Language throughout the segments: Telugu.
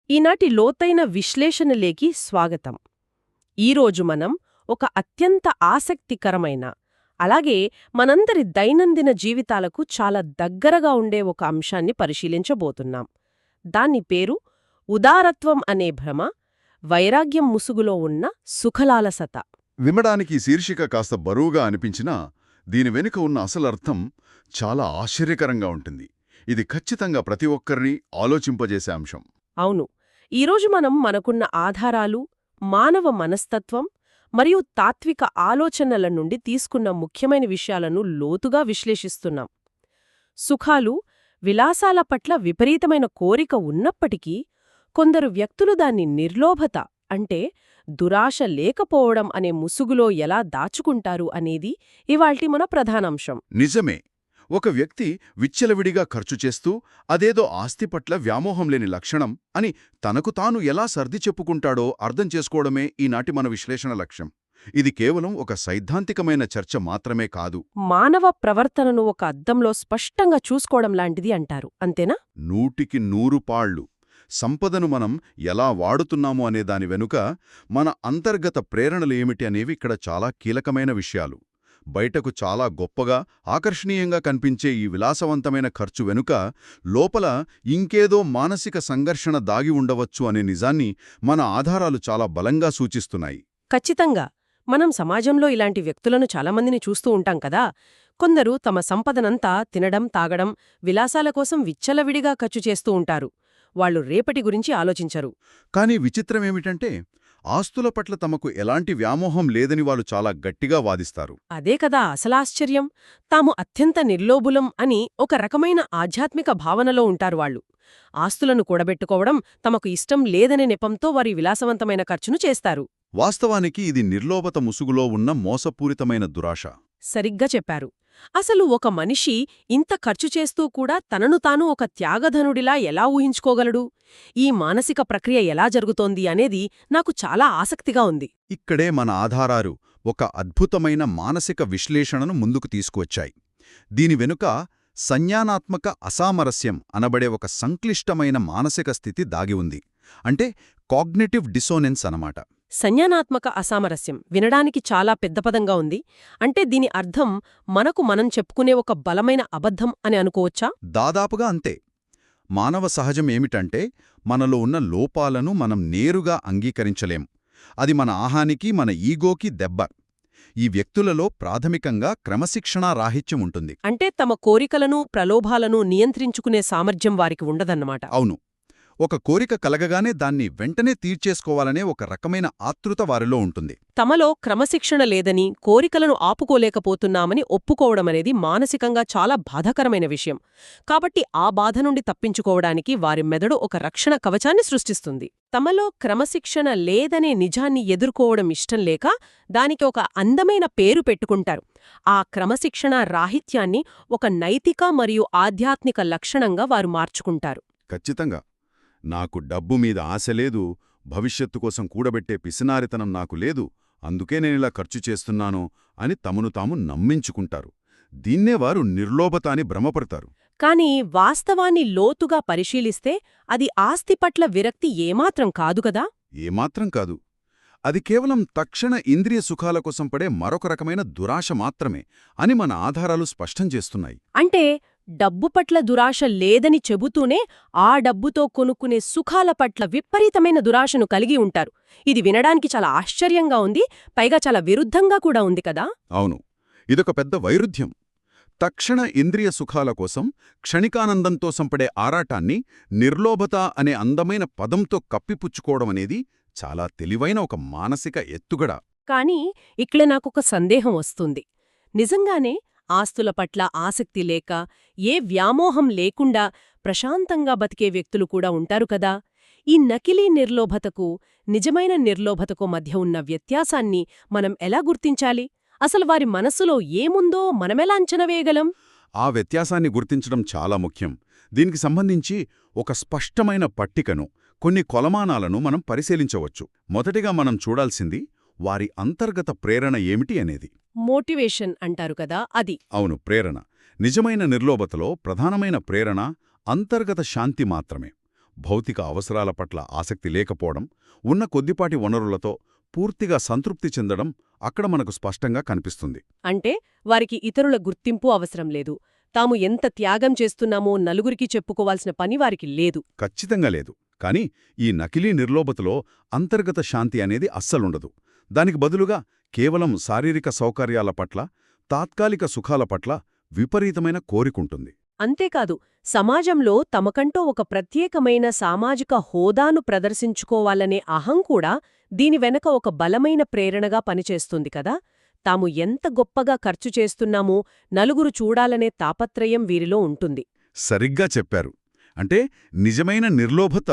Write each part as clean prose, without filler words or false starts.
ఈనాటి లోతైన విశ్లేషణలేకి స్వాగతం. ఈరోజు మనం ఒక అత్యంత ఆసక్తికరమైన, అలాగే మనందరి దైనందిన జీవితాలకు చాలా దగ్గరగా ఉండే ఒక అంశాన్ని పరిశీలించబోతున్నాం. దాని పేరు ఉదారత్వం అనే భ్రమ, వైరాగ్యం ముసుగులో ఉన్న సుఖలాలసత. వినడానికి శీర్షిక కాస్త బరువుగా అనిపించినా దీని వెనుక ఉన్న అసలర్థం చాలా ఆశ్చర్యకరంగా ఉంటుంది. ఇది ఖచ్చితంగా ప్రతి ఒక్కరినీ ఆలోచింపజేసే అంశం. అవును, ఈరోజు మనం మనకున్న ఆధారాలు, మానవ మనస్తత్వం మరియు తాత్విక ఆలోచనల నుండి తీసుకున్న ముఖ్యమైన విషయాలను లోతుగా విశ్లేషిస్తున్నాం. సుఖాలు, విలాసాల పట్ల విపరీతమైన కోరిక ఉన్నప్పటికీ కొందరు వ్యక్తులు దాన్ని నిర్లోభత అంటే దురాశ లేకపోవడం అనే ముసుగులో ఎలా దాచుకుంటారు అనేది ఇవాల్టి మన ప్రధానాంశం. నిజమే. ఒక వ్యక్తి విచ్చలవిడిగా ఖర్చు చేస్తూ అదేదో ఆస్తి పట్ల వ్యామోహం లేని లక్షణం అని తనకు తాను ఎలా సర్ది చెప్పుకుంటాడో అర్థం చేసుకోవడమే ఈనాటి మన విశ్లేషణ లక్ష్యం. ఇది కేవలం ఒక సైద్ధాంతికమైన చర్చ మాత్రమే కాదు. మానవ ప్రవర్తనను ఒక అద్దంలో స్పష్టంగా చూసుకోవడం లాంటిది అంటారు, అంతేనా? 100కి 100 పాళ్ళు. సంపదను మనం ఎలా వాడుతున్నాము అనే దాని వెనుక మన అంతర్గత ప్రేరణలు ఏమిటి అనేవి ఇక్కడ చాలా కీలకమైన విషయాలు. బయటకు చాలా గొప్పగా, ఆకర్షణీయంగా కనిపించే ఈ విలాసవంతమైన ఖర్చు వెనుక లోపల ఇంకేదో మానసిక సంఘర్షణ దాగి ఉండవచ్చు అనే నిజాన్ని మన ఆధారాలు చాలా బలంగా సూచిస్తున్నాయి. ఖచ్చితంగా. మనం సమాజంలో ఇలాంటి వ్యక్తులను చాలామందిని చూస్తూ ఉంటాం కదా. కొందరు తమ సంపదనంతా తినడం, తాగడం, విలాసాల కోసం విచ్చలవిడిగా ఖర్చు చేస్తూ ఉంటారు. వాళ్ళు రేపటి గురించి ఆలోచించరు. కానీ విచిత్రమేమిటంటే ఆస్తుల పట్ల తమకు ఎలాంటి వ్యామోహం లేదని వాళ్ళు చాలా గట్టిగా వాదిస్తారు. అదే కదా అసలాశ్చర్యం. తాము అత్యంత నిర్లోభులం అని ఒక రకమైన ఆధ్యాత్మిక భావనలో ఉంటారు వాళ్ళు. ఆస్తులను కూడబెట్టుకోవడం తమకు ఇష్టం లేదనే నెపంతో వారి విలాసవంతమైన ఖర్చును చేస్తారు. వాస్తవానికి ఇది నిర్లోభత ముసుగులో ఉన్న మోసపూరితమైన దురాశ. సరిగ్గా చెప్పారు. అసలు ఒక మనిషి ఇంత ఖర్చు చేస్తూ కూడా తనను తాను ఒక త్యాగధనుడిలా ఎలా ఊహించుకోగలడు? ఈ మానసిక ప్రక్రియ ఎలా జరుగుతోంది అనేది నాకు చాలా ఆసక్తిగా ఉంది. ఇక్కడే మన ఆధారాలు ఒక అద్భుతమైన మానసిక విశ్లేషణను ముందుకు తీసుకువచ్చాయి. దీని వెనుక సంజ్ఞానాత్మక అసామరస్యం అనబడే ఒక సంక్లిష్టమైన మానసిక స్థితి దాగి ఉంది. అంటే కాగ్నిటివ్ డిసోనెన్స్ అనమాట. సంజ్ఞానాత్మక అసామరస్యం వినడానికి చాలా పెద్ద పదంగా ఉంది. అంటే దీని అర్థం మనకు మనం చెప్పుకునే ఒక బలమైన అబద్ధం అని అనుకోవచ్చా? దాదాపుగా అంతే. మానవ సహజం ఏమిటంటే మనలో ఉన్న లోపాలను మనం నేరుగా అంగీకరించలేం. అది మన ఆహానికి, మన ఈగోకి దెబ్బ. ఈ వ్యక్తులలో ప్రాథమికంగా క్రమశిక్షణా రాహిత్యం ఉంటుంది. అంటే తమ కోరికలను, ప్రలోభాలను నియంత్రించుకునే సామర్థ్యం వారికి ఉండదన్నమాట. అవును. ఒక కోరిక కలగగానే దాన్ని వెంటనే తీర్చేసుకోవాలనే ఒక రకమైన ఆతృత వారిలో ఉంటుంది. తమలో క్రమశిక్షణ లేదని, కోరికలను ఆపుకోలేకపోతున్నామని ఒప్పుకోవడమనేది మానసికంగా చాలా బాధాకరమైన విషయం. కాబట్టి ఆ బాధ నుండి తప్పించుకోవడానికి వారి మెదడు ఒక రక్షణ కవచాన్ని సృష్టిస్తుంది. తమలో క్రమశిక్షణ లేదనే నిజాన్ని ఎదుర్కోవడం ఇష్టం లేక దానికి ఒక అందమైన పేరు పెట్టుకుంటారు. ఆ క్రమశిక్షణ రాహిత్యాన్ని ఒక నైతిక మరియు ఆధ్యాత్మిక లక్షణంగా వారు మార్చుకుంటారు. ఖచ్చితంగా. నాకు డబ్బు మీద ఆశ లేదు, భవిష్యత్తు కోసం కూడబెట్టే పిసినారితనం నాకు లేదు, అందుకే నేనిలా ఖర్చు చేస్తున్నాను అని తమను తాము నమ్మించుకుంటారు. దీన్నే వారు నిర్లోభత అని భ్రమపడతారు. కానీ వాస్తవాన్ని లోతుగా పరిశీలిస్తే అది ఆస్తి పట్ల విరక్తి ఏమాత్రం కాదు కదా. ఏమాత్రం కాదు. అది కేవలం తక్షణ ఇంద్రియ సుఖాల కోసం పడే మరొక రకమైన దురాశ మాత్రమే అని మన ఆధారాలు స్పష్టం చేస్తున్నాయి. అంటే డబ్బు పట్ల దురాశ లేదని చెబుతూనే ఆ డబ్బుతో కొనుక్కునే సుఖాల పట్ల విపరీతమైన దురాశను కలిగి ఉంటారు. ఇది వినడానికి చాలా ఆశ్చర్యంగా ఉంది, పైగా చాలా విరుద్ధంగా కూడా ఉంది కదా. అవును, ఇదొక పెద్ద వైరుధ్యం. తక్షణ ఇంద్రియ సుఖాల కోసం క్షణికానందంతో సంపడే ఆరాటాన్ని నిర్లోభత అనే అందమైన పదంతో కప్పిపుచ్చుకోవడమనేది చాలా తెలివైన ఒక మానసిక ఎత్తుగడ. కానీ ఇక్కడ నాకొక సందేహం వస్తుంది. నిజంగానే ఆస్తుల పట్ల ఆసక్తి లేక, ఏ వ్యామోహం లేకుండా ప్రశాంతంగా బతికే వ్యక్తులు కూడా ఉంటారు కదా. ఈ నకిలీ నిర్లోభతకు, నిజమైన నిర్లోభతకు మధ్య ఉన్న వ్యత్యాసాన్ని మనం ఎలా గుర్తించాలి? అసలు వారి మనస్సులో ఏముందో మనమెలా అంచనా వేయగలం? ఆ వ్యత్యాసాన్ని గుర్తించడం చాలా ముఖ్యం. దీనికి సంబంధించి ఒక స్పష్టమైన పట్టికను, కొన్ని కొలమానాలను మనం పరిశీలించవచ్చు. మొదటిగా మనం చూడాల్సింది వారి అంతర్గత ప్రేరణ ఏమిటి అనేది. మోటివేషన్ అంటారు కదా, అది. అవును, ప్రేరణ. నిజమైన నిర్లోభతలో ప్రధానమైన ప్రేరణ అంతర్గత శాంతి మాత్రమే. భౌతిక అవసరాల పట్ల ఆసక్తి లేకపోవడం, ఉన్న కొద్దిపాటి వనరులతో పూర్తిగా సంతృప్తి చెందడం అక్కడ మనకు స్పష్టంగా కనిపిస్తుంది. అంటే వారికి ఇతరుల గుర్తింపు అవసరం లేదు. తాము ఎంత త్యాగం చేస్తున్నామో నలుగురికి చెప్పుకోవాల్సిన పని వారికి లేదు. ఖచ్చితంగా లేదు. కాని ఈ నకిలీ నిర్లోభతలో అంతర్గత శాంతి అనేది అస్సలుండదు. దానికి బదులుగా కేవలం శారీరక సౌకర్యాల పట్ల, తాత్కాలిక సుఖాల పట్ల విపరీతమైన కోరికుంటుంది. అంతేకాదు, సమాజంలో తమకంటూ ఒక ప్రత్యేకమైన సామాజిక హోదాను ప్రదర్శించుకోవాలనే అహం కూడా దీని వెనక ఒక బలమైన ప్రేరణగా పనిచేస్తుంది కదా. తాము ఎంత గొప్పగా ఖర్చు చేస్తున్నామో నలుగురు చూడాలనే తాపత్రయం వీరిలో ఉంటుంది. సరిగ్గా చెప్పారు. అంటే నిజమైన నిర్లోభత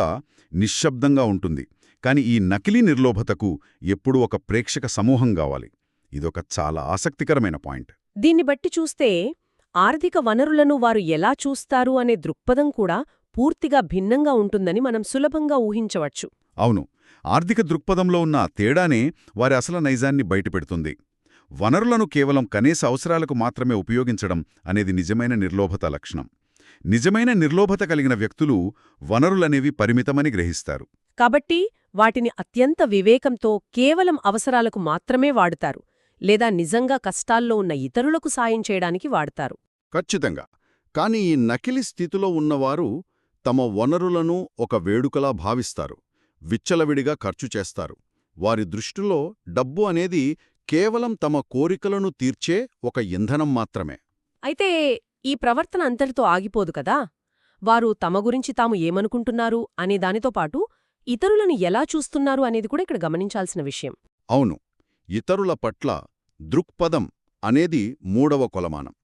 నిశ్శబ్దంగా ఉంటుంది. కాని ఈ నకిలీ నిర్లోభతకు ఎప్పుడూ ఒక ప్రేక్షక సమూహం కావాలి. ఇదొక చాలా ఆసక్తికరమైన పాయింట్. దీన్ని బట్టి చూస్తే ఆర్థిక వనరులను వారు ఎలా చూస్తారు అనే దృక్పథం కూడా పూర్తిగా భిన్నంగా ఉంటుందని మనం సులభంగా ఊహించవచ్చు. అవును, ఆర్థిక దృక్పథంలో ఉన్న తేడానే వారి అసలు నైజాన్ని బయటపెడుతుంది. వనరులను కేవలం కనీస అవసరాలకు మాత్రమే ఉపయోగించడం అనేది నిజమైన నిర్లోభత లక్షణం. నిజమైన నిర్లోభత కలిగిన వ్యక్తులు వనరులనేవి పరిమితమని గ్రహిస్తారు. కాబట్టి వాటిని అత్యంత వివేకంతో కేవలం అవసరాలకు మాత్రమే వాడుతారు, లేదా నిజంగా కష్టాల్లో ఉన్న ఇతరులకు సాయం చేయడానికి వాడతారు. ఖచ్చితంగా. కాని ఈ నకిలీ స్థితిలో ఉన్నవారు తమ వనరులను ఒక వేడుకలా భావిస్తారు, విచ్చలవిడిగా ఖర్చు చేస్తారు. వారి దృష్టిలో డబ్బు అనేది కేవలం తమ కోరికలను తీర్చే ఒక ఇంధనం మాత్రమే. అయితే ఈ ప్రవర్తన అంతటితో ఆగిపోదు కదా. వారు తమ గురించి తాము ఏమనుకుంటున్నారు అనే దానితో పాటు ఇతరులను ఎలా చూస్తున్నారు అనేది కూడా ఇక్కడ గమనించాల్సిన విషయం. అవును, ఇతరుల పట్ల దృక్పథం అనేది మూడవ కొలమానం.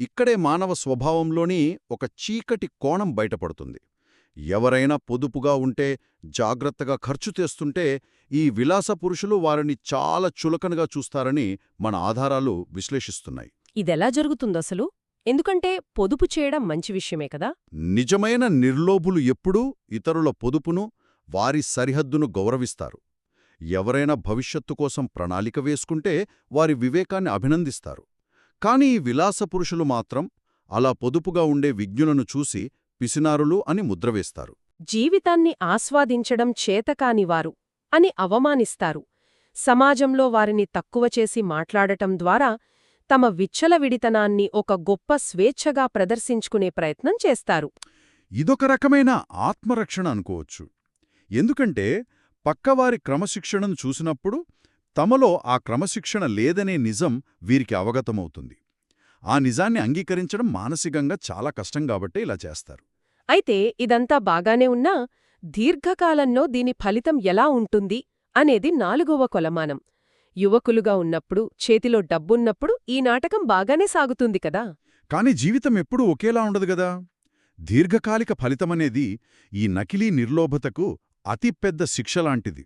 ఇక్కడే మానవ స్వభావంలోని ఒక చీకటి కోణం బయటపడుతుంది. ఎవరైనా పొదుపుగా ఉంటే, జాగ్రత్తగా ఖర్చు చేస్తుంటే ఈ విలాస పురుషులు వారిని చాలా చులకనగా చూస్తారని మన ఆధారాలు విశ్లేషిస్తున్నాయి. ఇదెలా జరుగుతుందసలు? ఎందుకంటే పొదుపు చేయడం మంచి విషయమే కదా. నిజమైన నిర్లోభులు ఎప్పుడూ ఇతరుల పొదుపును, వారి సరిహద్దును గౌరవిస్తారు. ఎవరైనా భవిష్యత్తు కోసం ప్రణాళిక వేసుకుంటే వారి వివేకాన్ని అభినందిస్తారు. కాని ఈ విలాస పురుషులు మాత్రం అలా పొదుపుగా ఉండే విజ్ఞులను చూసి పిసినారులు అని ముద్రవేస్తారు. జీవితాన్ని ఆస్వాదించడం చేతకానివారు అని అవమానిస్తారు. సమాజంలో వారిని తక్కువ చేసి మాట్లాడటం ద్వారా తమ విచ్చలవిడితనాన్ని ఒక గొప్ప స్వేచ్ఛగా ప్రదర్శించుకునే ప్రయత్నం చేస్తారు. ఇదొక రకమైన ఆత్మరక్షణ అనుకోవచ్చు. ఎందుకంటే పక్కవారి క్రమశిక్షణను చూసినప్పుడు తమలో ఆ క్రమశిక్షణ లేదనే నిజం వీరికి అవగతమవుతుంది. ఆ నిజాన్ని అంగీకరించడం మానసికంగా చాలా కష్టం కాబట్టే ఇలా చేస్తారు. అయితే ఇదంతా బాగానే ఉన్నా దీర్ఘకాలంలో దీని ఫలితం ఎలా ఉంటుంది అనేది నాలుగవ కొలమానం. యువకులుగా ఉన్నప్పుడు, చేతిలో డబ్బున్నప్పుడు ఈ నాటకం బాగానే సాగుతుంది కదా. కాని జీవితం ఎప్పుడూ ఒకేలా ఉండదు గదా. దీర్ఘకాలిక ఫలితమనేది ఈ నకిలీ నిర్లోభతకు అతిపెద్ద శిక్షలాంటిది.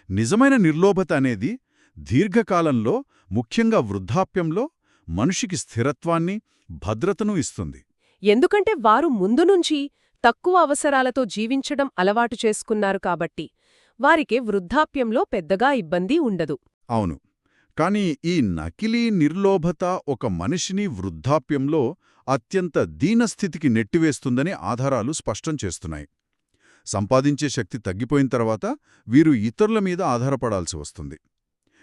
నిజమైన నిర్లోభత అనేది దీర్ఘకాలంలో, ముఖ్యంగా వృద్ధాప్యంలో మనిషికి స్థిరత్వాన్ని, భద్రతను ఇస్తుంది. ఎందుకంటే వారు ముందునుంచి తక్కువ అవసరాలతో జీవించడం అలవాటు చేసుకున్నారు కాబట్టి వారికి వృద్ధాప్యంలో పెద్దగా ఇబ్బంది ఉండదు. అవును. కాని ఈ నకిలీ నిర్లోభత ఒక మనిషిని వృద్ధాప్యంలో అత్యంత దీనస్థితికి నెట్టివేస్తుందని ఆధారాలు స్పష్టం చేస్తున్నాయి. సంపాదించే శక్తి తగ్గిపోయిన తర్వాత వీరు ఇతరుల మీద ఆధారపడాల్సి వస్తుంది.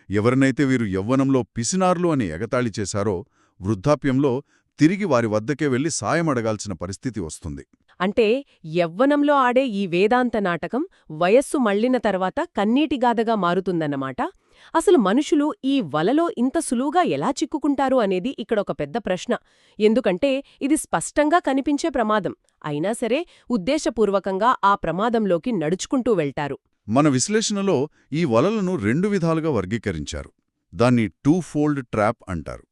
ఎవరినైతే వీరు యవ్వనంలో పిసినార్లు అని ఎగతాళి చేశారో వృద్ధాప్యంలో తిరిగి వారి వద్దకే వెళ్లి సాయం అడగాల్సిన పరిస్థితి వస్తుంది. అంటే యవ్వనంలో ఆడే ఈ వేదాంత నాటకం వయస్సు మళ్లిన తర్వాత కన్నీటిగాథగా మారుతుందన్నమాట. అసలు మనుషులు ఈ వలలో ఇంత సులువుగా ఎలా చిక్కుకుంటారు అనేది ఇక్కడొక పెద్ద ప్రశ్న. ఎందుకంటే ఇది స్పష్టంగా కనిపించే ప్రమాదం. అయినా సరే ఉద్దేశపూర్వకంగా ఆ ప్రమాదంలోకి నడుచుకుంటూ వెళ్తారు. మన విశ్లేషణలో ఈ వలలను 2 విధాలుగా వర్గీకరించారు. దాన్ని 2-fold ట్రాప్ అంటారు.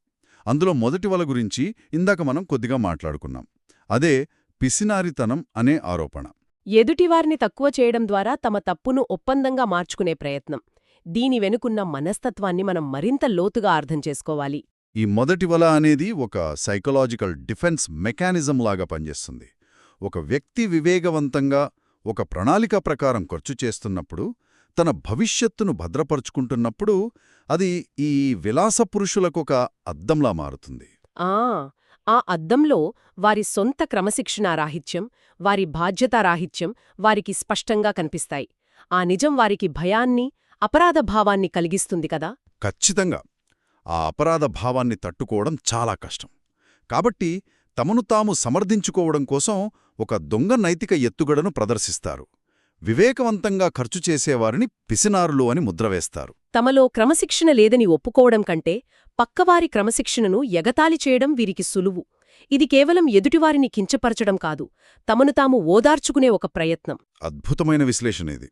అందులో మొదటి వల గురించి ఇందాక మనం కొద్దిగా మాట్లాడుకున్నాం. అదే పిసినారితనం అనే ఆరోపణ. ఎదుటివారిని తక్కువ చేయడం ద్వారా తమ తప్పును ఒప్పందంగా మార్చుకునే ప్రయత్నం. దీని వెనుకున్న మనస్తత్వాన్ని మనం మరింత లోతుగా అర్థం చేసుకోవాలి. ఈ మొదటి వల అనేది ఒక సైకలాజికల్ డిఫెన్స్ మెకానిజం లాగా పనిచేస్తుంది. ఒక వ్యక్తి వివేకవంతంగా ఒక ప్రణాళిక ప్రకారం ఖర్చు చేస్తున్నప్పుడు, తన భవిష్యత్తును భద్రపరుచుకుంటున్నప్పుడు అది ఈ విలాస పురుషులకొక అద్దంలా మారుతుంది. ఆ అద్దంలో వారి సొంత క్రమశిక్షణారాహిత్యం, వారి బాధ్యతారాహిత్యం వారికి స్పష్టంగా కనిపిస్తాయి. ఆ నిజం వారికి భయాన్ని, అపరాధభావాన్ని కలిగిస్తుంది కదా. ఖచ్చితంగా. ఆ అపరాధ భావాన్ని తట్టుకోవడం చాలా కష్టం. కాబట్టి తమను తాము సమర్థించుకోవడం కోసం ఒక దొంగ నైతిక ఎత్తుగడను ప్రదర్శిస్తారు. వివేకవంతంగా ఖర్చు చేసేవారిని పిసినారులు అని ముద్రవేస్తారు. తమలో క్రమశిక్షణ లేదని ఒప్పుకోవడం కంటే పక్కవారి క్రమశిక్షణను ఎగతాళి చేయడం వీరికి సులువు. ఇది కేవలం ఎదుటివారిని కించపరచడం కాదు, తమను తాము ఓదార్చుకునే ఒక ప్రయత్నం. అద్భుతమైన విశ్లేషణ ఇది.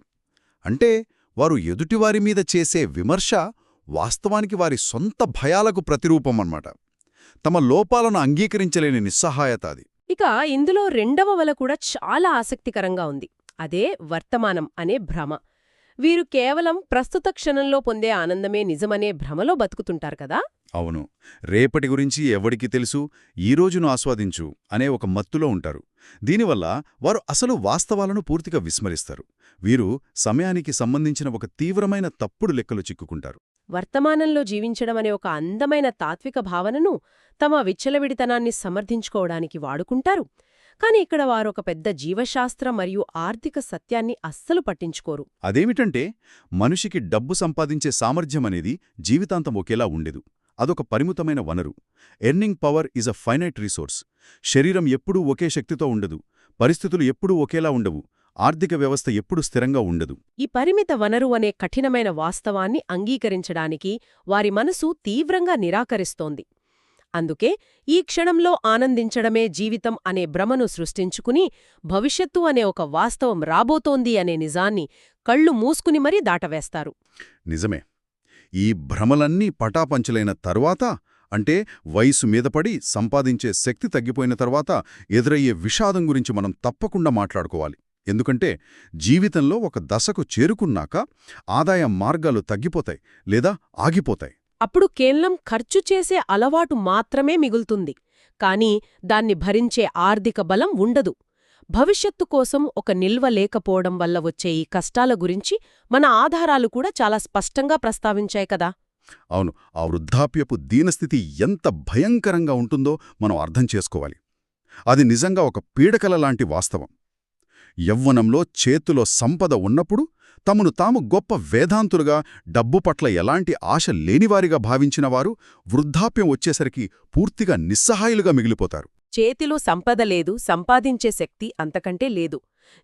అంటే వారు ఎదుటివారి మీద చేసే విమర్శ వాస్తవానికి వారి సొంత భయాలకు ప్రతిరూపమన్నమాట. తమ లోపాలను అంగీకరించలేని నిస్సహాయత అది. ఇక ఇందులో రెండవ వల కూడా చాలా ఆసక్తికరంగా ఉంది. అదే వర్తమానం అనే భ్రమ. వీరు కేవలం ప్రస్తుత క్షణంలో పొందే ఆనందమే నిజమనే భ్రమలో బతుకుతుంటారు కదా. అవును, రేపటి గురించి ఎవడికి తెలుసు, ఈ రోజును ఆస్వాదించు అనే ఒక మత్తులో ఉంటారు. దీనివల్ల వారు అసలు వాస్తవాలను పూర్తిగా విస్మరిస్తారు. వీరు సమయానికి సంబంధించిన ఒక తీవ్రమైన తప్పుడు లెక్కలు చిక్కుకుంటారు. వర్తమానంలో జీవించడం అనే ఒక అందమైన తాత్విక భావనను తమ విచ్చలవిడితనాన్ని సమర్థించుకోవడానికి వాడుకుంటారు. కాని ఇక్కడ వారొక పెద్ద జీవశాస్త్ర మరియు ఆర్థిక సత్యాన్ని అస్సలు పట్టించుకోరు. అదేమిటంటే మనిషికి డబ్బు సంపాదించే సామర్థ్యమనేది జీవితాంతం ఒకేలా ఉండేదు. అదొక పరిమితమైన వనరు. Earning power is a finite resource. శరీరం ఎప్పుడూ ఒకే శక్తితో ఉండదు. పరిస్థితులు ఎప్పుడూ ఒకేలా ఉండవు. ఆర్థిక వ్యవస్థ ఎప్పుడూ స్థిరంగా ఉండదు. ఈ పరిమిత వనరు అనే కఠినమైన వాస్తవాన్ని అంగీకరించడానికి వారి మనసు తీవ్రంగా నిరాకరిస్తోంది. అందుకే ఈ క్షణంలో ఆనందించడమే జీవితం అనే భ్రమను సృష్టించుకుని భవిష్యత్తు అనే ఒక వాస్తవం రాబోతోంది అనే నిజాన్ని కళ్ళు మూసుకుని మరీ దాటవేస్తారు. నిజమే. ఈ భ్రమలన్నీ పటాపంచలైన తరువాత, అంటే వయసు మీదపడి సంపాదించే శక్తి తగ్గిపోయిన తర్వాత ఎదురయ్యే విషాదం గురించి మనం తప్పకుండా మాట్లాడుకోవాలి. ఎందుకంటే జీవితంలో ఒక దశకు చేరుకున్నాక ఆదాయ మార్గాలు తగ్గిపోతాయి లేదా ఆగిపోతాయి. అప్పుడు కేవలం ఖర్చు చేసే అలవాటు మాత్రమే మిగులుతుంది. కానీ దాన్ని భరించే ఆర్థిక బలం ఉండదు. భవిష్యత్తు కోసం ఒక నిల్వ లేకపోవడం వల్ల వచ్చే ఈ కష్టాల గురించి మన ఆధారాలు కూడా చాలా స్పష్టంగా ప్రస్తావించాయి కదా. అవును, ఆ వృద్ధాప్యపు దీనస్థితి ఎంత భయంకరంగా ఉంటుందో మనం అర్థం చేసుకోవాలి. అది నిజంగా ఒక పీడకల లాంటి వాస్తవం. యవ్వనంలో చేతిలో సంపద ఉన్నప్పుడు తమను తాము గొప్ప వేదాంతులుగా, డబ్బు పట్ల ఎలాంటి ఆశ లేనివారిగా భావించినవారు వృద్ధాప్యం వచ్చేసరికి పూర్తిగా నిస్సహాయులుగా మిగిలిపోతారు. చేతిలో సంపద లేదు, సంపాదించే శక్తి అంతకంటే లేదు.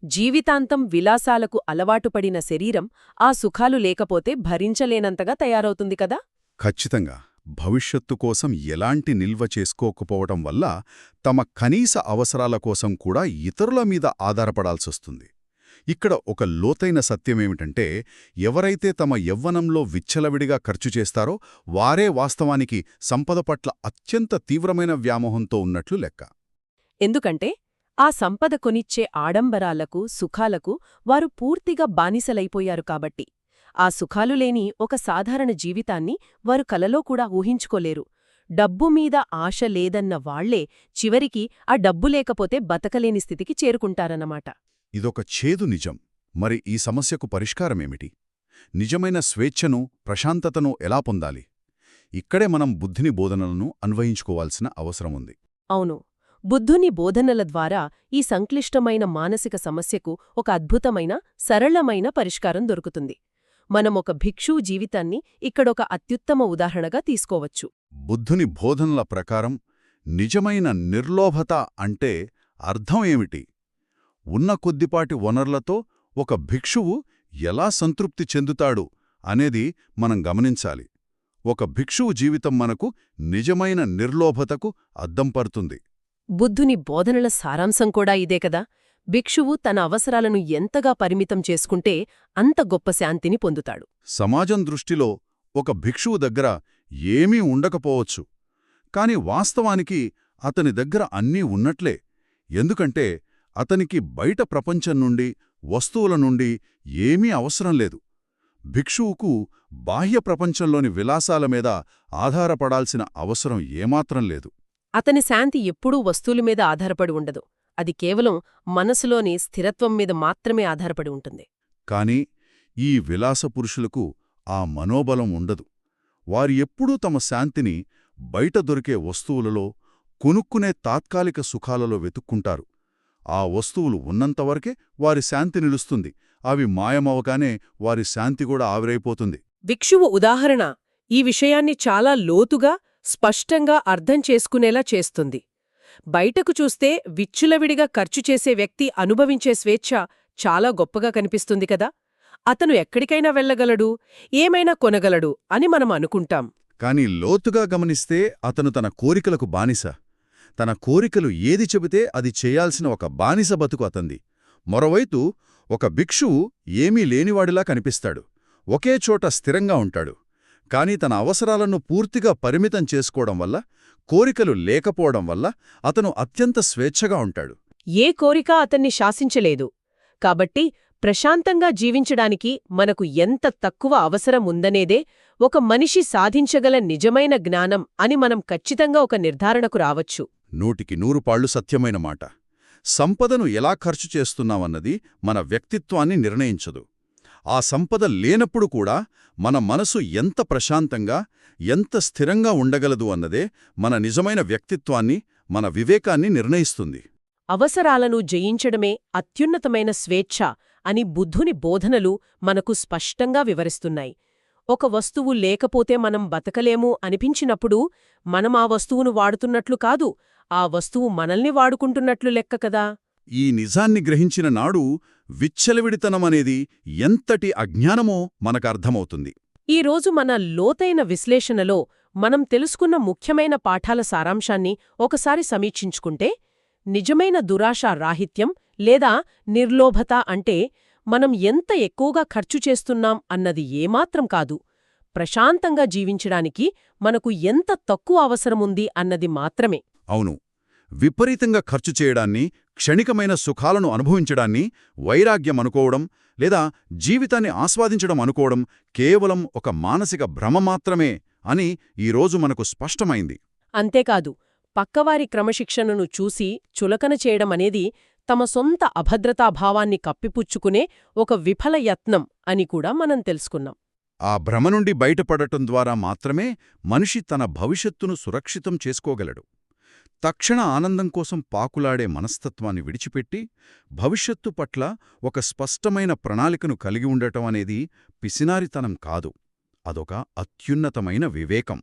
జీవితాంతం విలాసాలకు అలవాటుపడిన శరీరం ఆ సుఖాలు లేకపోతే భరించలేనంతగా తయారవుతుంది కదా. ఖచ్చితంగా. భవిష్యత్తు కోసం ఎలాంటి నిల్వ చేసుకోకపోవటం వల్ల తమ కనీస అవసరాల కోసం కూడా ఇతరుల మీద ఆధారపడాల్సొస్తుంది. ఇక్కడ ఒక లోతైన సత్యమేమిటంటే, ఎవరైతే తమ యవ్వనంలో విచ్చలవిడిగా ఖర్చు చేస్తారో వారే వాస్తవానికి సంపద పట్ల అత్యంత తీవ్రమైన వ్యామోహంతో ఉన్నట్లు లెక్క. ఎందుకంటే ఆ సంపద కొనిచ్చే ఆడంబరాలకు, సుఖాలకు వారు పూర్తిగా బానిసలైపోయారు కాబట్టి. ఆ సుఖాలు లేని ఒక సాధారణ జీవితాన్ని వారు కలలో కూడా ఊహించుకోలేరు. డబ్బు మీద ఆశ లేదన్న వాళ్లే చివరికి ఆ డబ్బు లేకపోతే బతకలేని స్థితికి చేరుకుంటారన్నమాట. ఇదొక ఛేదు నిజం. మరి ఈ సమస్యకు పరిష్కారమేమిటి? నిజమైన స్వేచ్ఛను, ప్రశాంతతను ఎలా పొందాలి? ఇక్కడే మనం బుద్ధుని బోధనలను అన్వయించుకోవాల్సిన అవసరముంది. అవును, బుద్ధుని బోధనల ద్వారా ఈ సంక్లిష్టమైన మానసిక సమస్యకు ఒక అద్భుతమైన, సరళమైన పరిష్కారం దొరుకుతుంది. మనం ఒక భిక్షువు జీవితాన్ని ఇక్కడొక అత్యుత్తమ ఉదాహరణగా తీసుకోవచ్చు. బుద్ధుని బోధనల ప్రకారం నిజమైన నిర్లోభత అంటే అర్థం ఏమిటి? ఉన్న కొద్దిపాటి వనరులతో ఒక భిక్షువు ఎలా సంతృప్తి చెందుతాడు అనేది మనం గమనించాలి. ఒక భిక్షువు జీవితం మనకు నిజమైన నిర్లోభతకు అద్దం పడుతుంది. బుద్ధుని బోధనల సారాంశం కూడా ఇదే కదా. భిక్షువు తన అవసరాలను ఎంతగా పరిమితం చేసుకుంటే అంత గొప్ప శాంతిని పొందుతాడు. సమాజం దృష్టిలో ఒక భిక్షువు దగ్గర ఏమీ ఉండకపోవచ్చు, కాని వాస్తవానికి అతని దగ్గర అన్నీ ఉన్నట్లే. ఎందుకంటే అతనికి బయట ప్రపంచం నుండి, వస్తువుల నుండి ఏమీ అవసరం లేదు. భిక్షువుకు బాహ్య ప్రపంచంలోని విలాసాల మీద ఆధారపడాల్సిన అవసరం ఏమాత్రం లేదు. అతని శాంతి ఎప్పుడూ వస్తువుల మీద ఆధారపడి ఉండదు. అది కేవలం మనసులోని స్థిరత్వం మీద మాత్రమే ఆధారపడి ఉంటుంది. కాని ఈ విలాసపురుషులకు ఆ మనోబలం ఉండదు. వారు ఎప్పుడూ తమ శాంతిని బయట దొరికే వస్తువులలో, కొనుక్కునే తాత్కాలిక సుఖాలలో వెతుక్కుంటారు. ఆ వస్తువులు ఉన్నంతవరకే వారి శాంతి నిలుస్తుంది. అవి మాయమవగానే వారి శాంతి కూడా ఆవిరైపోతుంది. భిక్షువు ఉదాహరణ ఈ విషయాన్ని చాలా లోతుగా, స్పష్టంగా అర్థం చేసుకునేలా చేస్తుంది. బయటకు చూస్తే విచ్చులవిడిగా ఖర్చు చేసే వ్యక్తి అనుభవించే స్వేచ్ఛ చాలా గొప్పగా కనిపిస్తుంది కదా. అతను ఎక్కడికైనా వెళ్ళగలడు, ఏమైనా కొనగలడు అని మనం అనుకుంటాం. కాని లోతుగా గమనిస్తే అతను తన కోరికలకు బానిస. తన కోరికలు ఏది చెబితే అది చేయాల్సిన ఒక బానిస బతుకు అతంది. మరోవైపు ఒక భిక్షువు ఏమీ లేనివాడిలా కనిపిస్తాడు. ఒకే చోట స్థిరంగా ఉంటాడు. కాని తన అవసరాలను పూర్తిగా పరిమితం చేసుకోవడం వల్ల, కోరికలు లేకపోవడం వల్ల అతను అత్యంత స్వేచ్ఛగా ఉంటాడు. ఏ కోరిక అతన్ని శాసించలేదు. కాబట్టి ప్రశాంతంగా జీవించడానికి మనకు ఎంత తక్కువ అవసరం ఉందనేదే ఒక మనిషి సాధించగల నిజమైన జ్ఞానం అని మనం ఖచ్చితంగా ఒక నిర్ధారణకు రావచ్చు. 100% పాళ్ళు సత్యమైన మాట. సంపదను ఎలా ఖర్చు చేస్తున్నామన్నది మన వ్యక్తిత్వాన్ని నిర్ణయించదు. ఆ సంపద లేనప్పుడు కూడా మన మనసు ఎంత ప్రశాంతంగా, ఎంత స్థిరంగా ఉండగలదు అన్నదే మన నిజమైన వ్యక్తిత్వాన్ని, మన వివేకాన్ని నిర్ణయిస్తుంది. అవసరాలను జయించడమే అత్యున్నతమైన స్వేచ్ఛ అని బుద్ధుని బోధనలు మనకు స్పష్టంగా వివరిస్తున్నాయి. ఒక వస్తువు లేకపోతే మనం బతకలేము అనిపించినప్పుడు మనం ఆ వస్తువును వాడుతున్నట్లు కాదు, ఆ వస్తువు మనల్ని వాడుకుంటున్నట్లు లెక్క కదా. ఈ నిజాన్ని గ్రహించిన నాడు విచ్చలవిడితనమనేది ఎంతటి అజ్ఞానమో మనకర్థమవుతుంది. ఈరోజు మన లోతైన విశ్లేషణలో మనం తెలుసుకున్న ముఖ్యమైన పాఠాల సారాంశాన్ని ఒకసారి సమీక్షించుకుంటే, నిజమైన దురాశా రాహిత్యం లేదా నిర్లోభత అంటే మనం ఎంత ఎక్కువగా ఖర్చు చేస్తున్నాం అన్నది ఏమాత్రం కాదు, ప్రశాంతంగా జీవించడానికి మనకు ఎంత తక్కువ అవసరముంది అన్నది మాత్రమే. అవును, విపరీతంగా ఖర్చు చేయడాన్ని, క్షణికమైన సుఖాలను అనుభవించడాన్ని వైరాగ్యమనుకోవడం లేదా జీవితాన్ని ఆస్వాదించడం అనుకోవడం కేవలం ఒక మానసిక భ్రమ మాత్రమే అని ఈరోజు మనకు స్పష్టమైంది. అంతేకాదు, పక్కవారి క్రమశిక్షణను చూసి చులకన చేయడమనేది తమ సొంత అభద్రతాభావాన్ని కప్పిపుచ్చుకునే ఒక విఫల యత్నం అని కూడా మనం తెలుసుకున్నాం. ఆ భ్రమ నుండి బయటపడటం ద్వారా మాత్రమే మనిషి తన భవిష్యత్తును సురక్షితం చేసుకోగలడు. తక్షణ ఆనందం కోసం పాకులాడే మనస్తత్వాన్ని విడిచిపెట్టి భవిష్యత్తు పట్ల ఒక స్పష్టమైన ప్రణాళికను కలిగి ఉండటం అనేది పిసినారితనం కాదు, అదొక అత్యున్నతమైన వివేకం.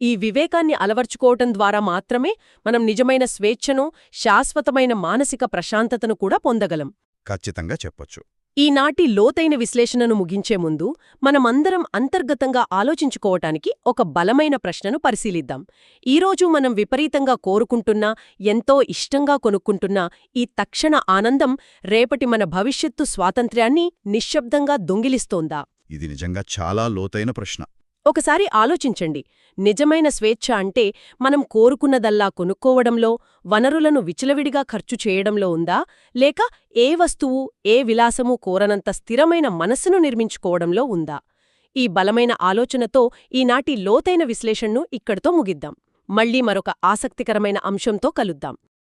ఈ వివేకాన్ని అలవర్చుకోవటం ద్వారా మాత్రమే మనం నిజమైన స్వేచ్ఛను, శాశ్వతమైన మానసిక ప్రశాంతతను కూడా పొందగలం. ఖచ్చితంగా చెప్పొచ్చు. ఈనాటి లోతైన విశ్లేషణను ముగించే ముందు మనమందరం అంతర్గతంగా ఆలోచించుకోవటానికి ఒక బలమైన ప్రశ్నను పరిశీలిద్దాం. ఈరోజు మనం విపరీతంగా కోరుకుంటున్నా, ఎంతో ఇష్టంగా కొనుక్కుంటున్నా ఈ తక్షణ ఆనందం రేపటి మన భవిష్యత్తు స్వాతంత్ర్యాన్ని నిశ్శబ్దంగా దొంగిలిస్తోందా? ఇది నిజంగా చాలా లోతైన ప్రశ్న. ఒకసారి ఆలోచించండి. నిజమైన స్వేచ్ఛ అంటే మనం కోరుకున్నదల్లా కొనుక్కోవడంలో, వనరులను విచలవిడిగా ఖర్చు చేయడంలో ఉందా, లేక ఏ వస్తువు, ఏ విలాసమూ కోరనంత స్థిరమైన మనస్సును నిర్మించుకోవడంలో ఉందా? ఈ బలమైన ఆలోచనతో ఈనాటి లోతైన విశ్లేషణను ఇక్కడితో ముగిద్దాం. మళ్లీ మరొక ఆసక్తికరమైన అంశంతో కలుద్దాం.